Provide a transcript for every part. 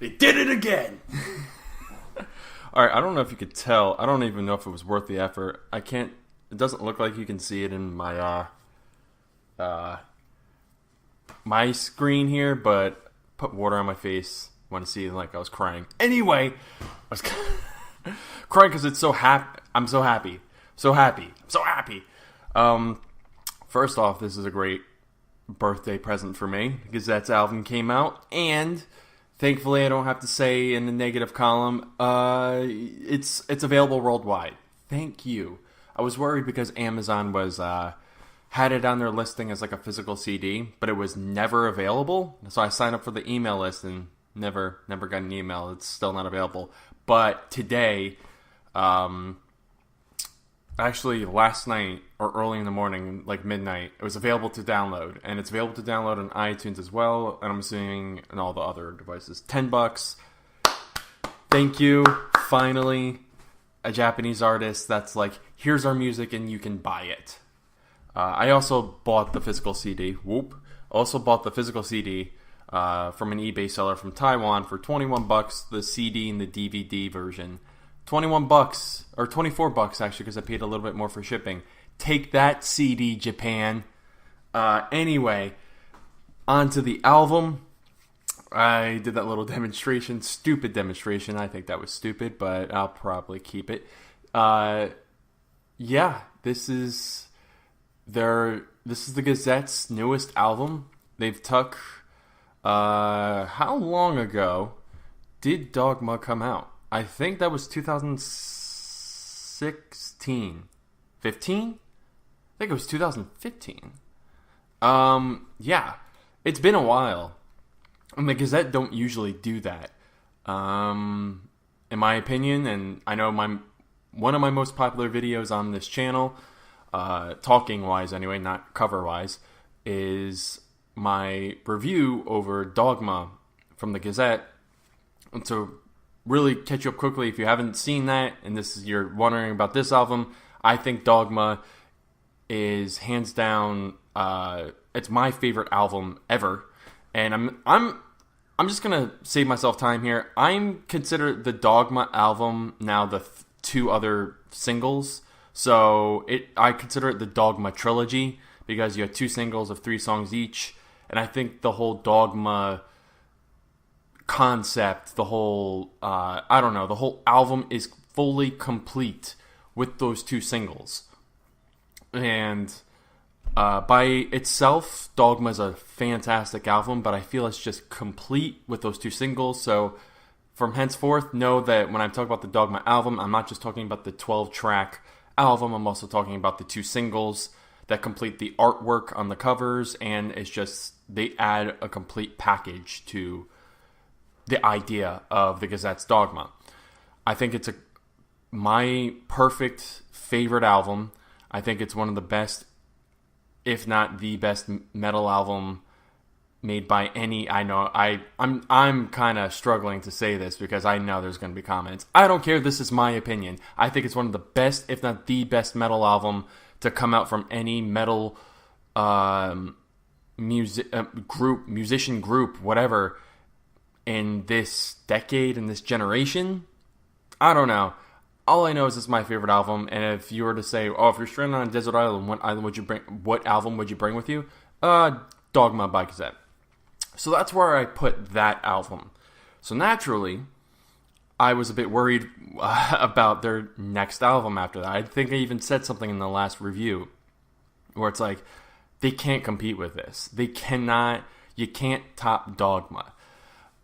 They did it again! Alright, I don't know if you could tell. I don't even know if it was worth the effort. I can't... It doesn't look like you can see it in my, my screen here, but put water on my face. Want to see like I was crying. Anyway, I was crying because it's so happy. I'm so happy. So happy. I'm so happy. First off, this is a great birthday present for me. Gazette's album came out, and thankfully I don't have to say in the negative column, it's available worldwide. Thank you. I was worried because Amazon was had it on their listing as like a physical CD, but it was never available. So I signed up for the email list and never got an email. It's still not available. But today, actually last night or early in the morning, like midnight, it was available to download, and it's available to download on iTunes as well, and I'm assuming on all the other devices. $10. Thank you. Finally, a Japanese artist that's like, here's our music and you can buy it. I also bought the physical CD. Also bought the physical CD from an eBay seller from Taiwan for $21. The CD and the DVD version. $21 or $24 actually, because I paid a little bit more for shipping. Take that, CD Japan. Anyway, on to the album. I did that little demonstration, stupid demonstration. I think that was stupid, but I'll probably keep it. Yeah, this is the Gazette's newest album. They've took how long ago did Dogma come out? I think that was 2016. 15? I think it was 2015. Yeah, it's been a while. And the Gazette don't usually do that. In my opinion, and I know one of my most popular videos on this channel, talking-wise anyway, not cover-wise, is my review over Dogma from the Gazette. And to really catch you up quickly, if you haven't seen that, and you're wondering about this album, I think Dogma is hands down, it's my favorite album ever. And I'm just gonna save myself time here. I'm consider the Dogma album now the two other singles. So I consider it the Dogma trilogy because you have two singles of 3 songs each. And I think the whole Dogma concept, the whole the whole album is fully complete with those 2 singles. And by itself, Dogma is a fantastic album, but I feel it's just complete with those 2 singles. So from henceforth, know that when I'm talking about the Dogma album, I'm not just talking about the 12-track album. I'm also talking about the 2 singles that complete the artwork on the covers, and it's just they add a complete package to the idea of the Gazette's Dogma. I think it's my perfect favorite album. I think it's one of the best, if not the best, metal album made by any. I know I'm kind of struggling to say this because I know there's going to be comments. I don't care. This is my opinion. I think it's one of the best, if not the best, metal album to come out from any metal musician group, whatever, in this decade, in this generation. I don't know. All I know is it's my favorite album, and if you were to say, if you're stranded on a desert island, what album would you bring with you? Dogma by Gazette. So that's where I put that album. So naturally, I was a bit worried about their next album after that. I think I even said something in the last review where it's like, they can't compete with this. They cannot. You can't top Dogma.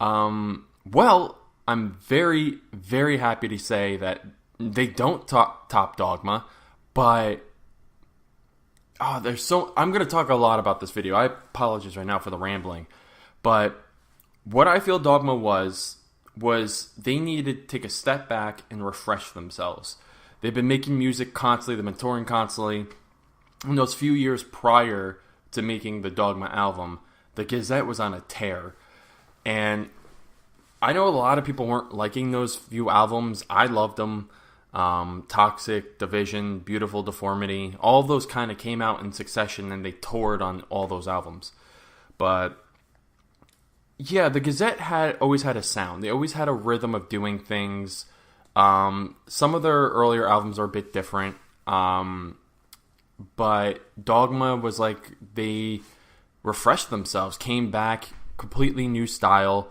Well, I'm very, very happy to say that they don't top Dogma, but I'm going to talk a lot about this video. I apologize right now for the rambling, but what I feel Dogma was they needed to take a step back and refresh themselves. They've been making music constantly. They've been touring constantly. In those few years prior to making the Dogma album, the Gazette was on a tear. And I know a lot of people weren't liking those few albums. I loved them. Toxic, Division, Beautiful Deformity, all of those kind of came out in succession, and they toured on all those albums. But Yeah, the Gazette always had a sound. They always had a rhythm of doing things. Some of their earlier albums are a bit different. But Dogma was like, they refreshed themselves, came back, completely new style.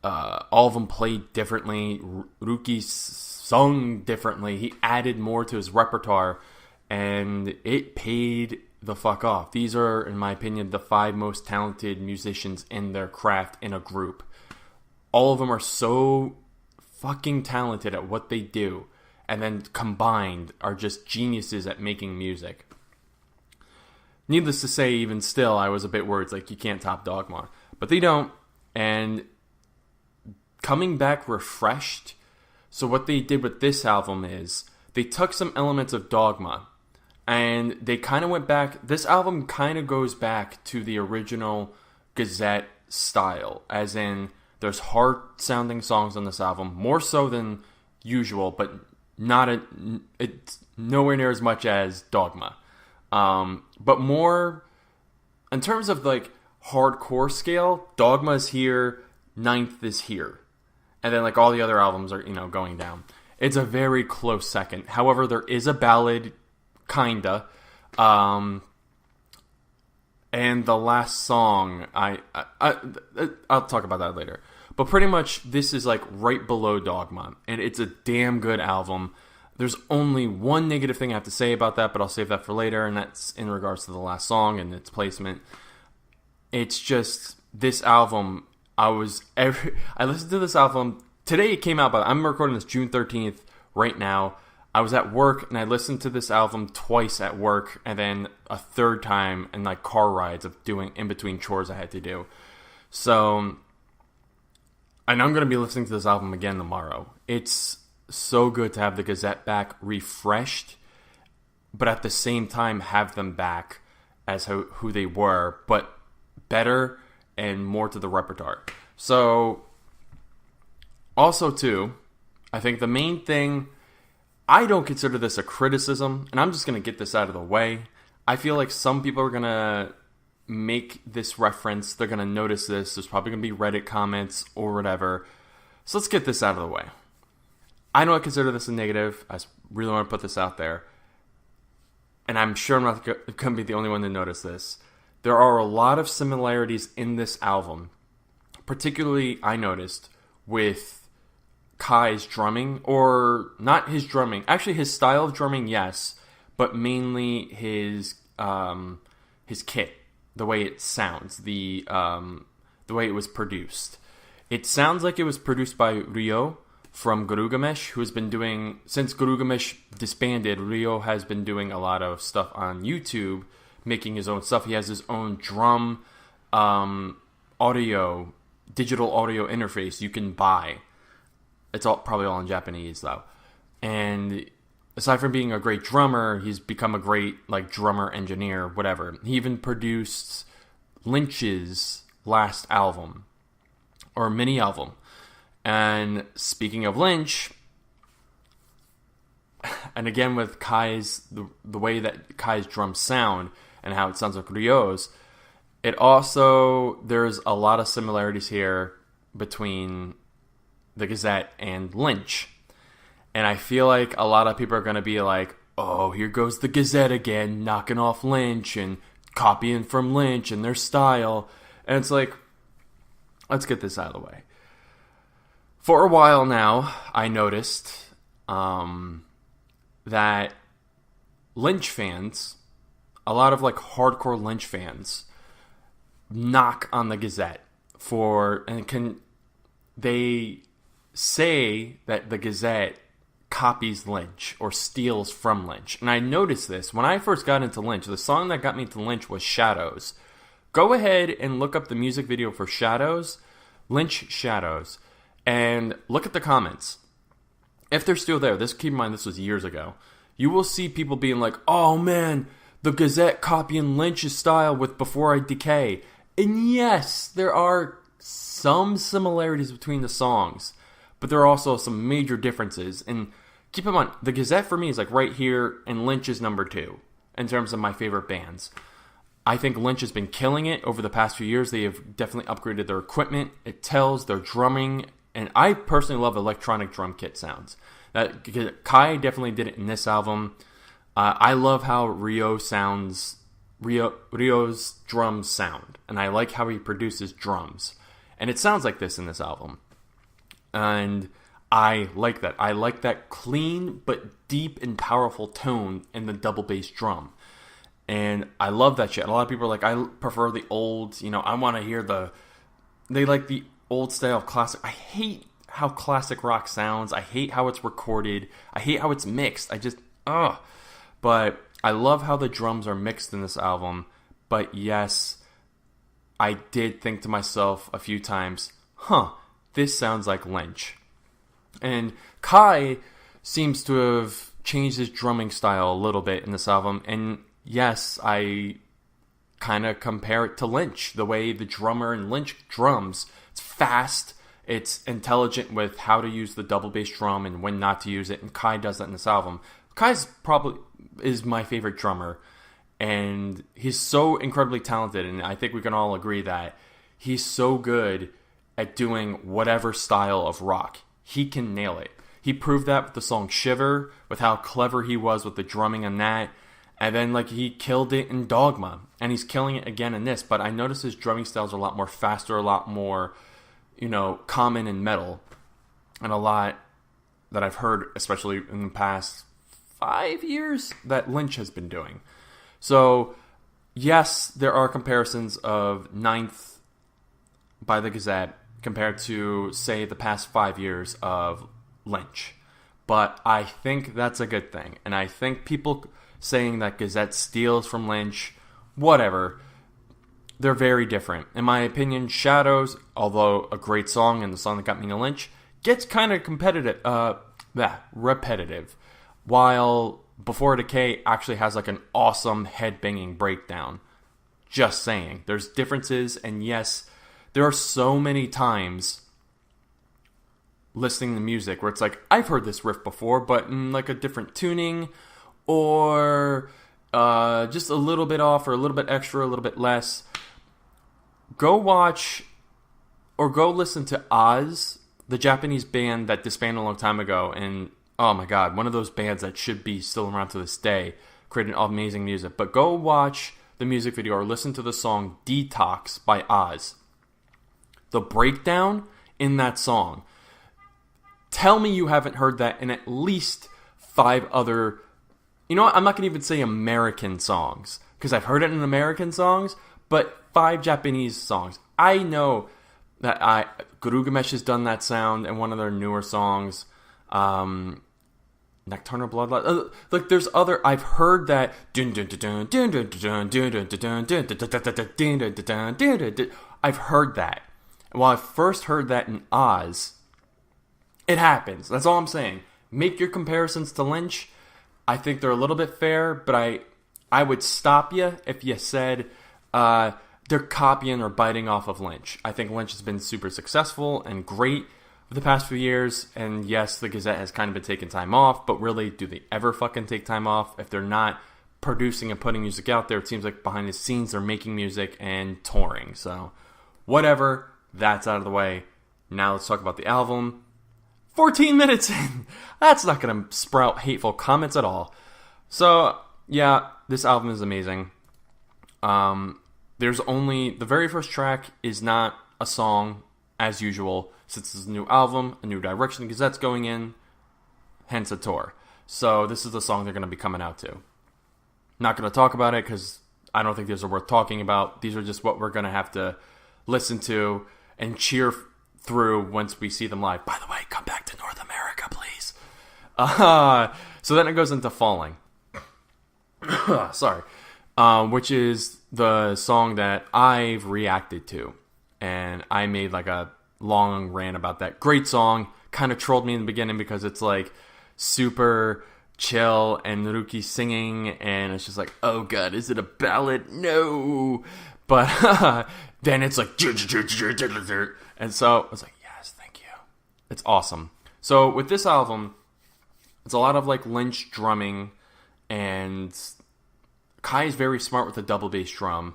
All of them played differently. Ruki sung differently. He added more to his repertoire, and it paid the fuck off. These are, in my opinion, the 5 most talented musicians in their craft in a group. All of them are so fucking talented at what they do, and then combined are just geniuses at making music. Needless to say, even still, I was a bit worried, like, you can't top Dogma. But they don't, and coming back refreshed. So what they did with this album is, they took some elements of Dogma, and they kind of went back. This album kind of goes back to the original Gazette style, as in, there's hard-sounding songs on this album, more so than usual, but it's nowhere near as much as Dogma. But more, in terms of like hardcore scale, Dogma's here, Ninth is here. And then like all the other albums are, going down. It's a very close second. However, there is a ballad, kinda. And the last song, I'll talk about that later. But pretty much, this is like right below Dogma. And it's a damn good album. There's only one negative thing I have to say about that, but I'll save that for later. And that's in regards to the last song and its placement. It's just, this album, I listened to this album. Today it came out, but I'm recording this June 13th right now. I was at work and I listened to this album twice at work, and then a third time in like car rides of doing in between chores I had to do. So, and I'm going to be listening to this album again tomorrow. It's so good to have the Gazette back refreshed, but at the same time have them back as who they were, but better and more to the repertoire. So, also too, I think the main thing, I don't consider this a criticism, and I'm just going to get this out of the way. I feel like some people are going to make this reference. They're going to notice this. There's probably going to be Reddit comments or whatever. So let's get this out of the way. I don't consider this a negative. I really want to put this out there. And I'm sure I'm not going to be the only one to notice this. There are a lot of similarities in this album. Particularly, I noticed, with Kai's drumming, or not his drumming, actually his style of drumming, yes, but mainly his kit, the way it sounds, the way it was produced. It sounds like it was produced by Rio from Gurugamesh, who has been doing, since Gurugamesh disbanded, Rio has been doing a lot of stuff on YouTube, making his own stuff. He has his own drum digital audio interface you can buy. It's probably all in Japanese, though. And aside from being a great drummer, he's become a great drummer, engineer, whatever. He even produced Lynch's last album, or mini album. And speaking of Lynch, and again with Kai's, the way that Kai's drums sound and how it sounds like Ryo's, there's a lot of similarities here between the Gazette and Lynch. And I feel like a lot of people are going to be like, oh, here goes the Gazette again, knocking off Lynch and copying from Lynch and their style. And it's like, let's get this out of the way. For a while now, I noticed that Lynch fans, a lot of hardcore Lynch fans, knock on the Gazette they say that the Gazette copies Lynch or steals from Lynch. And I noticed this when I first got into Lynch. The song that got me into Lynch was Shadows. Go ahead and look up the music video for Shadows, Lynch Shadows, and look at the comments. If they're still there, keep in mind this was years ago, you will see people being like, oh man, the Gazette copying Lynch's style with Before I Decay. And yes, there are some similarities between the songs, but there are also some major differences. And keep in mind, the Gazette for me is right here, and Lynch is number 2 in terms of my favorite bands. I think Lynch has been killing it over the past few years. They have definitely upgraded their equipment. It tells, their drumming, and I personally love electronic drum kit sounds. Kai definitely did it in this album. I love how Rio's drums sound, and I like how he produces drums. And it sounds like this in this album. And I like that. I like that clean but deep and powerful tone in the double bass drum. And I love that shit. A lot of people are like, I prefer the old, I want to hear they like the old style of classic. I hate how classic rock sounds. I hate how it's recorded. I hate how it's mixed. But I love how the drums are mixed in this album. But yes, I did think to myself a few times, this sounds like Lynch. And Kai seems to have changed his drumming style a little bit in this album. And yes, I kind of compare it to Lynch. The way the drummer in Lynch drums, it's fast, it's intelligent with how to use the double bass drum and when not to use it. And Kai does that in this album. Kai's probably is my favorite drummer. And he's so incredibly talented. And I think we can all agree that he's so good at doing whatever style of rock. He can nail it. He proved that with the song Shiver, with how clever he was with the drumming on that. And then he killed it in Dogma. And he's killing it again in this. But I noticed his drumming styles are a lot more faster, a lot more, common in metal. And a lot that I've heard, especially in the past 5 years, that Lynch has been doing. So, yes, there are comparisons of Ninth by the Gazette compared to, say, the past 5 years of Lynch. But I think that's a good thing. And I think people saying that Gazette steals from Lynch, whatever, they're very different. In my opinion, Shadows, although a great song and the song that got me to Lynch, gets kind of repetitive. While Before Decay actually has an awesome head-banging breakdown. Just saying. There's differences, and yes, there are so many times listening to music where it's I've heard this riff before, but in a different tuning, or just a little bit off, or a little bit extra, a little bit less. Go watch, or go listen to Oz, the Japanese band that disbanded a long time ago, and oh my god, one of those bands that should be still around to this day, creating amazing music. But go watch the music video or listen to the song Detox by Oz. The breakdown in that song. Tell me you haven't heard that in at least 5 other, I'm not going to even say American songs, because I've heard it in American songs, but 5 Japanese songs. I know that Gurugamesh has done that sound in one of their newer songs. Nocturnal Bloodline. There's other. I've heard that. I've heard that. Well, I first heard that in Oz. It happens. That's all I'm saying. Make your comparisons to Lynch. I think they're a little bit fair, but I would stop you if you said they're copying or biting off of Lynch. I think Lynch has been super successful and great for the past few years, and yes, the Gazette has kind of been taking time off, but really, do they ever fucking take time off? If they're not producing and putting music out there, it seems like behind the scenes they're making music and touring. So, whatever, that's out of the way. Now let's talk about the album. 14 minutes in! That's not going to sprout hateful comments at all. So, this album is amazing. There's only, the very first track is not a song, as usual, since it's a new album, a new direction the Gazette's going in, hence a tour. So this is the song they're going to be coming out to. Not going to talk about it because I don't think these are worth talking about. These are just what we're going to have to listen to and cheer through once we see them live. By the way, come back to North America, please. So then it goes into Falling. Sorry. Which is the song that I've reacted to. And I made a long rant about that. Great song. Kind of trolled me in the beginning because it's super chill and Naruki singing, and it's just oh god, is it a ballad? No. But then it's and so I was yes, thank you. It's awesome. So with this album, it's a lot of Lynch drumming and Kai is very smart with the double bass drum.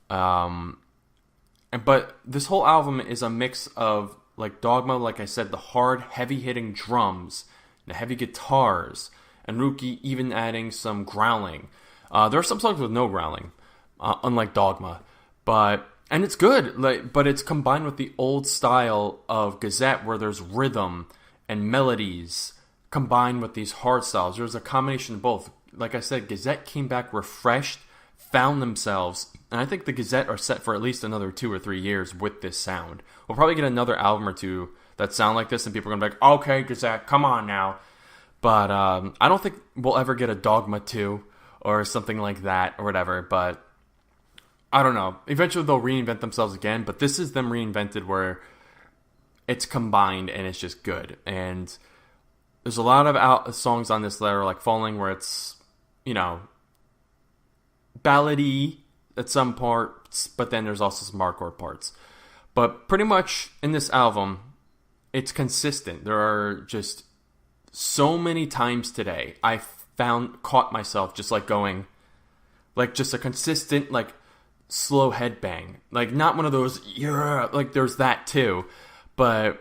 But this whole album is a mix of, like Dogma, like I said, the hard, heavy-hitting drums, the heavy guitars, and Ruki even adding some growling. There are some songs with no growling, unlike Dogma, and it's good. But it's combined with the old style of Gazette, where there's rhythm and melodies combined with these hard styles. There's a combination of both. Like I said, Gazette came back refreshed, found themselves, and I think the Gazette are set for at least another 2 or 3 years with this sound. We'll probably get another album or two that sound like this, and people are going to be like, okay, Gazette, come on now. But I don't think we'll ever get a Dogma 2 or something like that or whatever, but I don't know. Eventually they'll reinvent themselves again, but this is them reinvented where it's combined and it's just good. And there's a lot of songs on this that are like Falling, where it's, ballady at some parts, but then there's also some hardcore parts. But pretty much in this album, it's consistent. There are just so many times today I caught myself just like going, like just a consistent like slow headbang, like not one of those like there's that too, but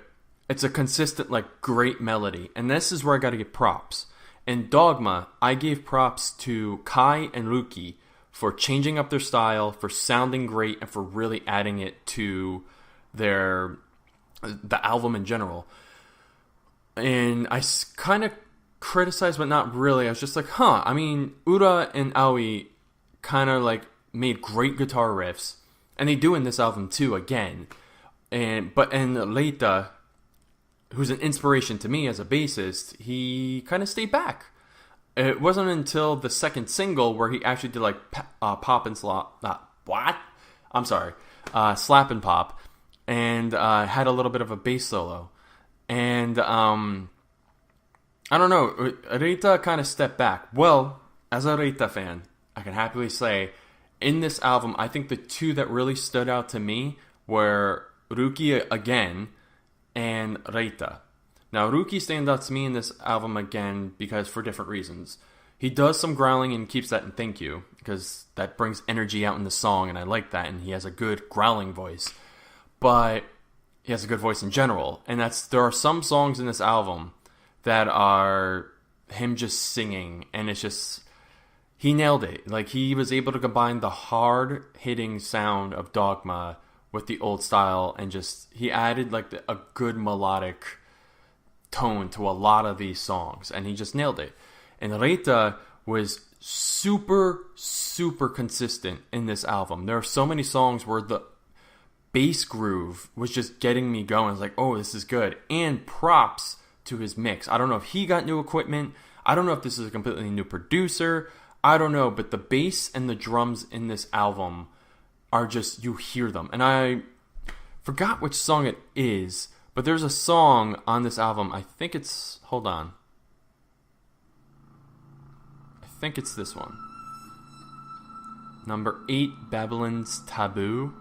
it's a consistent like great melody. And this is where I got to give props. In Dogma, I gave props to Kai and Ruki for changing up their style, for sounding great, and for really adding it to the album in general. And I kind of criticized, but not really. I was just like, I mean, Ura and Aoi kind of like made great guitar riffs, and they do in this album too again. But Leita, who's an inspiration to me as a bassist, he kind of stayed back. It wasn't until the second single where he actually did like pop and slap. Slap and pop, and had a little bit of a bass solo. And I don't know, Reita kind of stepped back. Well, as a Reita fan, I can happily say, in this album, I think the two that really stood out to me were Ruki again and Reita. Now, Ruki stands out to me in this album again because for different reasons. He does some growling and keeps that in Thank You, because that brings energy out in the song, and I like that, and he has a good growling voice. But he has a good voice in general, and there are some songs in this album that are him just singing, and it's just, he nailed it. Like, he was able to combine the hard-hitting sound of Dogma with the old style, and just, he added like a good melodic tone to a lot of these songs, and he just nailed it. And Reita was super, super consistent in this album. There are so many songs where the bass groove was just getting me going. It's like, oh, this is good. And props to his mix. I don't know if he got new equipment. I don't know if this is a completely new producer. I don't know, but the bass and the drums in this album are just, you hear them. And I forgot which song it is, but there's a song on this album. I think it's, hold on. I think it's this one. Number 8, Babylon's Taboo.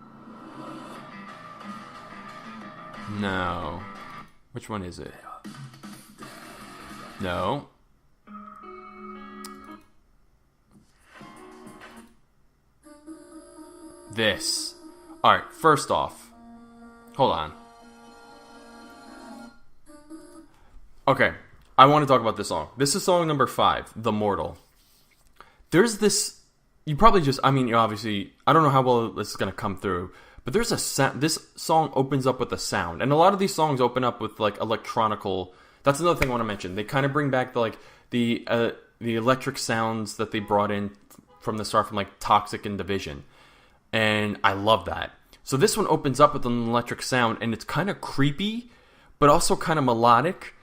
No. Which one is it? No. This. Alright, first off. Hold on. Okay, I want to talk about this song. This is song number 5, The Mortal. There's this, you probably just, I mean, obviously, I don't know how well this is going to come through, but there's a sound, this song opens up with a sound, and a lot of these songs open up with, like, electronical, that's another thing I want to mention. They kind of bring back, the electric sounds that they brought in from the start, from, like, Toxic and Division, and I love that. So this one opens up with an electric sound, and it's kind of creepy, but also kind of melodic.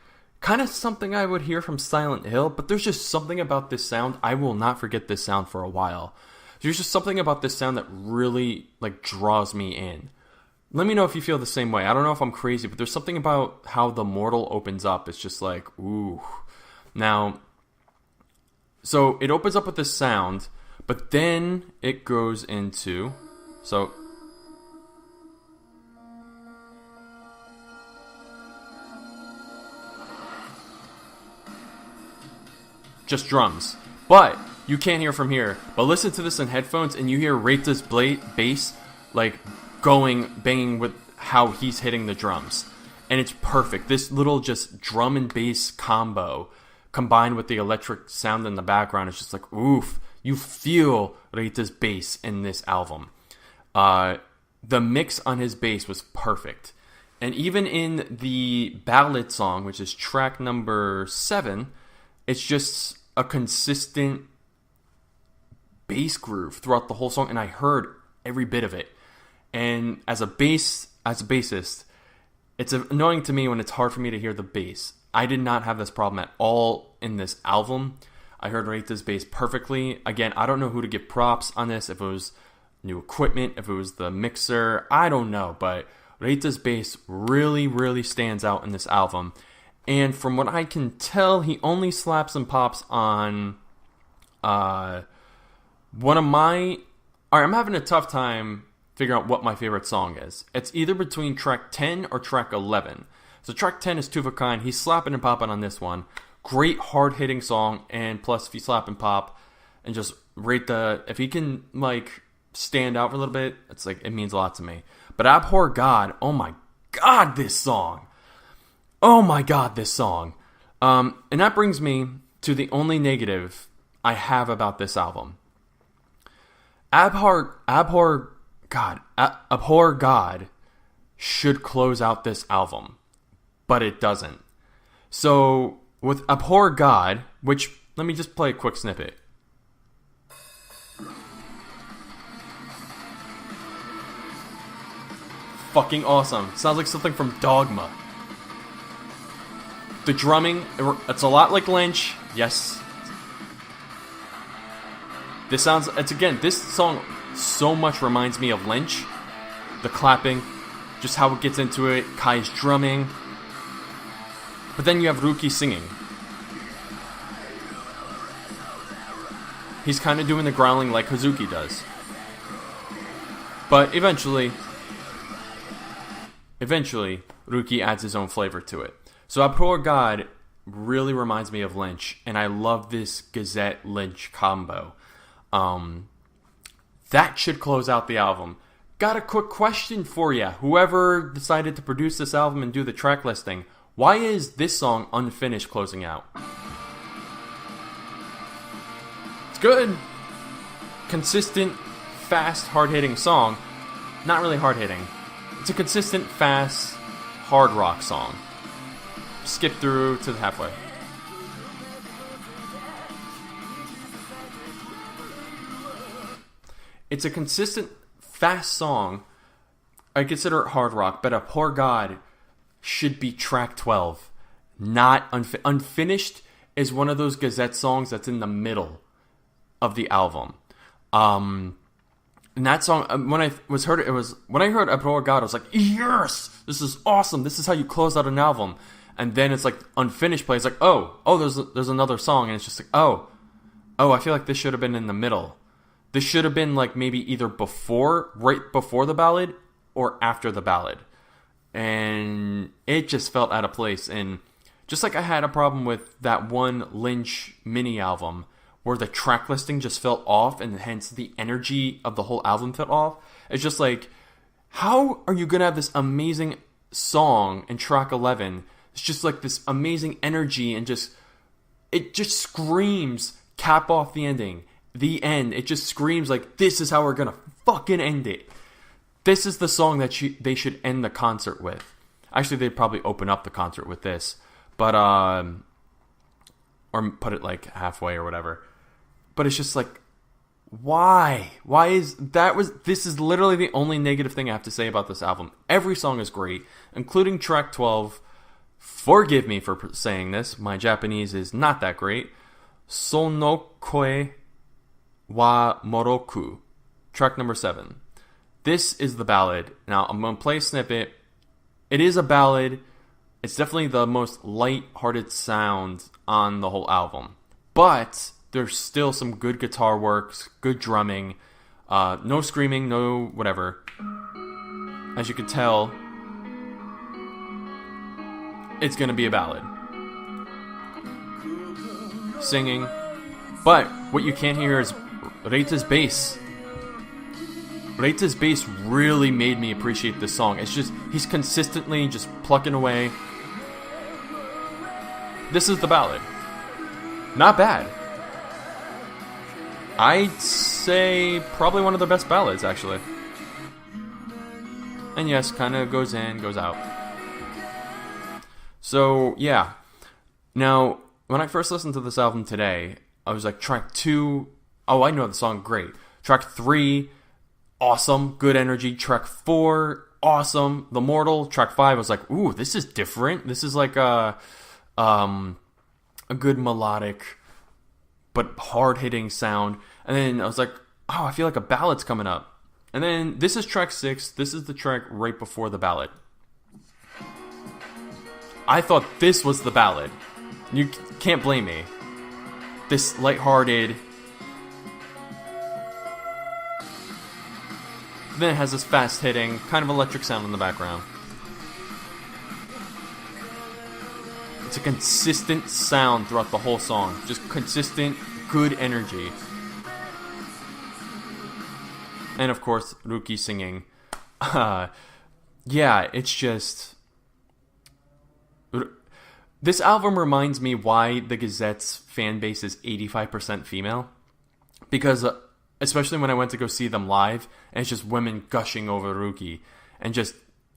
Kind of something I would hear from Silent Hill, but there's just something about this sound. I will not forget this sound for a while. There's just something about this sound that really, like, draws me in. Let me know if you feel the same way. I don't know if I'm crazy, but there's something about how The Mortal opens up. It's just like, ooh. Now, so it opens up with this sound, but then it goes into, so just drums. But you can't hear from here, but listen to this in headphones and you hear Reita's bass like banging with how he's hitting the drums. And it's perfect. This little just drum and bass combo combined with the electric sound in the background is just like, oof. You feel Reita's bass in this album. The mix on his bass was perfect. And even in the Ballad song, which is track number 7, it's just a consistent bass groove throughout the whole song, and I heard every bit of it. And as a bassist, it's annoying to me when it's hard for me to hear the bass. I did not have this problem at all in this album. I heard Reita's bass perfectly. Again, I don't know who to give props on this, if it was new equipment, if it was the mixer, I don't know, but Reita's bass really, really stands out in this album. And from what I can tell, he only slaps and pops on one of my... Alright, I'm having a tough time figuring out what my favorite song is. It's either between track 10 or track 11. So track 10 is Two of a Kind. He's slapping and popping on this one. Great hard-hitting song, and plus if you slap and pop and just rate if he can like stand out for a little bit, it's like, it means a lot to me. But Abhor God, oh my god, this song. Oh my god, this song. And that brings me to the only negative I have about this album. Abhor God should close out this album, but it doesn't. So with Abhor God, which, let me just play a quick snippet. Fucking awesome. Sounds like something from Dogma. The drumming, it's a lot like Lynch. Yes. This song so much reminds me of Lynch. The clapping, just how it gets into it, Kai's drumming. But then you have Ruki singing. He's kind of doing the growling like Hazuki does. But eventually, Ruki adds his own flavor to it. So Abhor God really reminds me of Lynch, and I love this Gazette Lynch combo. That should close out the album. Got a quick question for you. Whoever decided to produce this album and do the track listing, why is this song unfinished closing out? It's good. Consistent, fast, hard-hitting song. Not really hard-hitting. It's a consistent, fast, hard rock song. Skip through to the halfway. It's a consistent, fast song. I consider it hard rock, but Abhor God should be track 12. Not unfinished is one of those Gazette songs that's in the middle of the album. And that song, when I heard Abhor God, I was like, yes, this is awesome. This is how you close out an album. And then it's like unfinished play. It's like, there's another song, and it's just like, I feel like this should have been in the middle. This should have been like maybe either right before the ballad, or after the ballad. And it just felt out of place. And just like I had a problem with that one Lynch mini album, where the track listing just felt off, and hence the energy of the whole album felt off. It's just like, how are you going to have this amazing song in track 11? It's just like this amazing energy, and it just screams, cap off the ending. The end, it just screams like, this is how we're going to fucking end it. This is the song that they should end the concert with. Actually, they'd probably open up the concert with this. But, or put it like halfway or whatever. But it's just like, why? This is literally the only negative thing I have to say about this album. Every song is great, including track 12. Forgive me for saying this. My Japanese is not that great. Sonokoe wa Moroku. Track number 7. This is the ballad. Now, I'm going to play a snippet. It is a ballad. It's definitely the most light-hearted sound on the whole album. But there's still some good guitar works, good drumming, no screaming, no whatever. As you can tell, it's going to be a ballad. Singing, But what you can't hear is Reita's bass. Reita's bass really made me appreciate this song. It's just, he's consistently just plucking away. This is the ballad. Not bad. I'd say probably one of the best ballads, actually. And yes, kind of goes in, goes out. So, yeah. Now, when I first listened to this album today, I was like, track 2, oh, I know the song, great. Track 3, awesome, good energy. Track 4, awesome. The Mortal. Track 5, I was like, ooh, this is different. This is like a good melodic but hard-hitting sound. And then I was like, oh, I feel like a ballad's coming up. And then this is track 6. This is the track right before the ballad. I thought this was the ballad. You can't blame me. This lighthearted. Then it has this fast-hitting, kind of electric sound in the background. It's a consistent sound throughout the whole song. Just consistent, good energy. And of course, Ruki singing. Yeah, it's just... This album reminds me why the Gazette's fan base is 85% female. Because, especially when I went to go see them live, and it's just women gushing over Ruki. And just,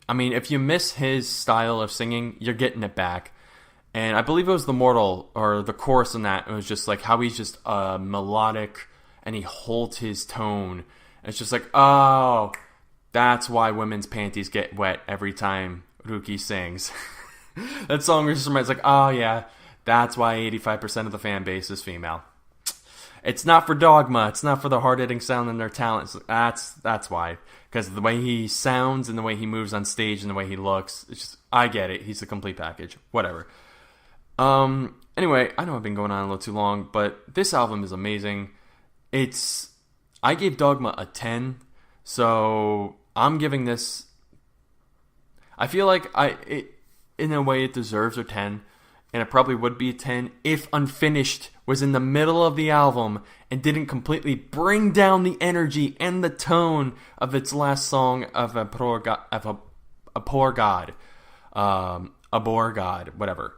I mean, if you miss his style of singing, you're getting it back. And I believe it was the Mortal, or the chorus in that, it was just like how he's just melodic, and he holds his tone. And it's just like, oh, that's why women's panties get wet every time Ruki sings. That song just reminds, like, oh yeah, that's why 85% of the fan base is female. It's not for Dogma. It's not for the hard-hitting sound and their talents. That's why. Because the way he sounds and the way he moves on stage and the way he looks, it's just, I get it. He's the complete package. Whatever. Anyway, I know I've been going on a little too long, but this album is amazing. I gave Dogma a 10, so I'm giving this, I feel like in a way it deserves a 10, and it probably would be a 10 if Unfinished was in the middle of the album and didn't completely bring down the energy and the tone of its last song of a poor God, whatever.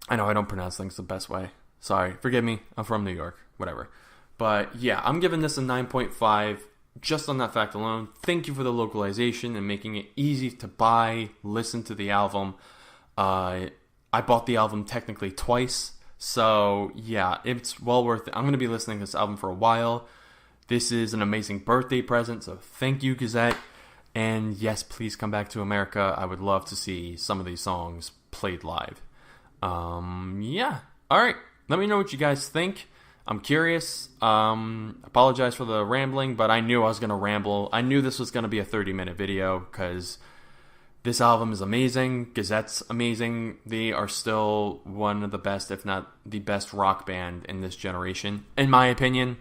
I know I don't pronounce things the best way. Sorry, forgive me. I'm from New York, whatever. But yeah, I'm giving this a 9.5 just on that fact alone. Thank you for the localization and making it easy to buy, listen to the album. I bought the album technically twice. So yeah, it's well worth it. I'm going to be listening to this album for a while. This is an amazing birthday present, so thank you, Gazette. And yes, please come back to America. I would love to see some of these songs played live. Yeah. Alright, let me know what you guys think. I'm curious. Apologize for the rambling, but I knew I was going to ramble. I knew this was going to be a 30-minute video because this album is amazing. Gazette's amazing. They are still one of the best, if not the best rock band in this generation, in my opinion.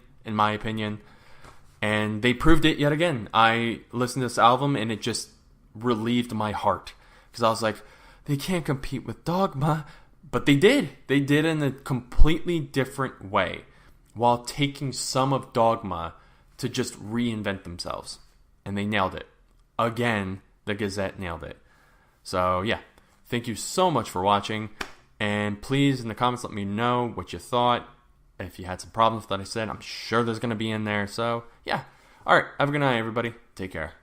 And they proved it yet again. I listened to this album and it just relieved my heart because I was like, they can't compete with Dogma. But they did. They did in a completely different way while taking some of Dogma to just reinvent themselves. And they nailed it. Again, the Gazette nailed it. So, yeah. Thank you so much for watching. And please, in the comments, let me know what you thought. If you had some problems that I said, I'm sure there's going to be in there. So, yeah. Alright, have a good night, everybody. Take care.